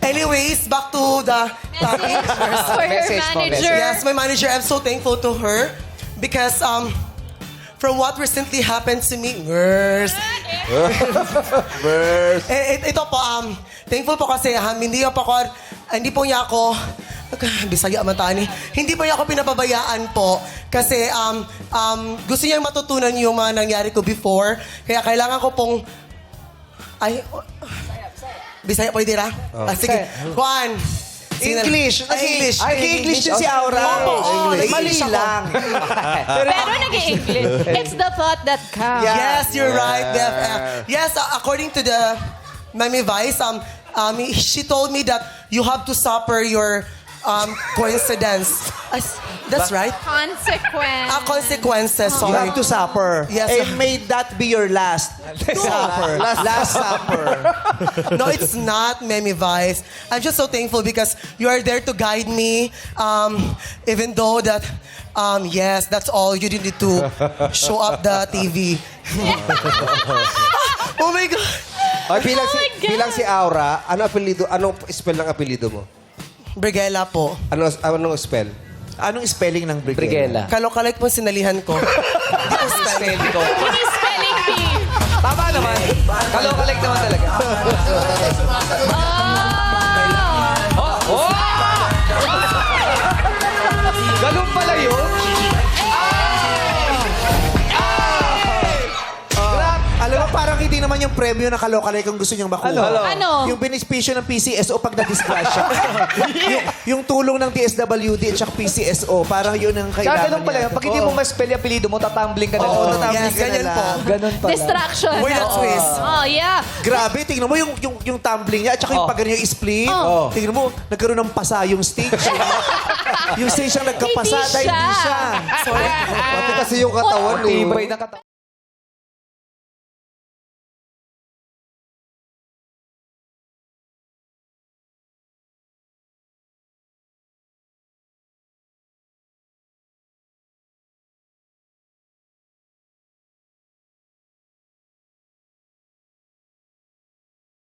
Anyways, back to the topic. For her manager. Yes, my manager, I'm so thankful to her because from what recently happened to me, ito po, thankful po kasi hindi po niya ako, Bisaya man tani. Hindi po niya ako pinababayaan po kasi gusto niya matutunan yung mga nangyari ko before. Kaya kailangan ko pong, Bisaya po, Dira? Sige. Juan. English. English. Nag-English din si Aura. Mali lang. Pero nag-i-English. It's the thought that counts. Yes, you're right, BFF. Yes, according to the Mami Vice, she told me that you have to suffer your coincidence. That's right. Consequences, You sorry. have to suffer. Yes. And may that be your last supper. Last supper. No, it's not, Memi Vice. I'm just so thankful because you are there to guide me. Even though that, yes, that's all. You didn't need to show up the TV. Oh my God. Ay, bilang si Aura, anong spell ng apelido mo? Brigela po. Anong spell? Anong spelling ng Brigela? Kalokalike po sinalihan ko. Hindi ko spelling ko. Hindi spelling bee. Tama naman. Kalokalike naman talaga. Ganun pala yun? Alam mo, parang hindi naman yung premyo na kalokalike ang gusto niyang makuha. Ano? Yung benepisyo ng PCSO pag na-disgrasya. yung tulong ng DSWD at saka PCSO, parang yun ang Kaya kailangan ganun pala yun. Pag hindi mo ma-spell yung apelido mo, tatumbling ka na. Oo, lang. tatambling Yes, ka na ganyan lang. po. Ganun pala. Distraction. We're not twist. Oh, yeah. Grabe, tingnan mo yung tumbling niya at saka yung pag yung split. Tingnan mo, nagkaroon ng pasa yung stage. Yung stage ang nagkapasa, Hindi hindi siya. siya. Pati kasi yung katawan, Tibay ng katawan.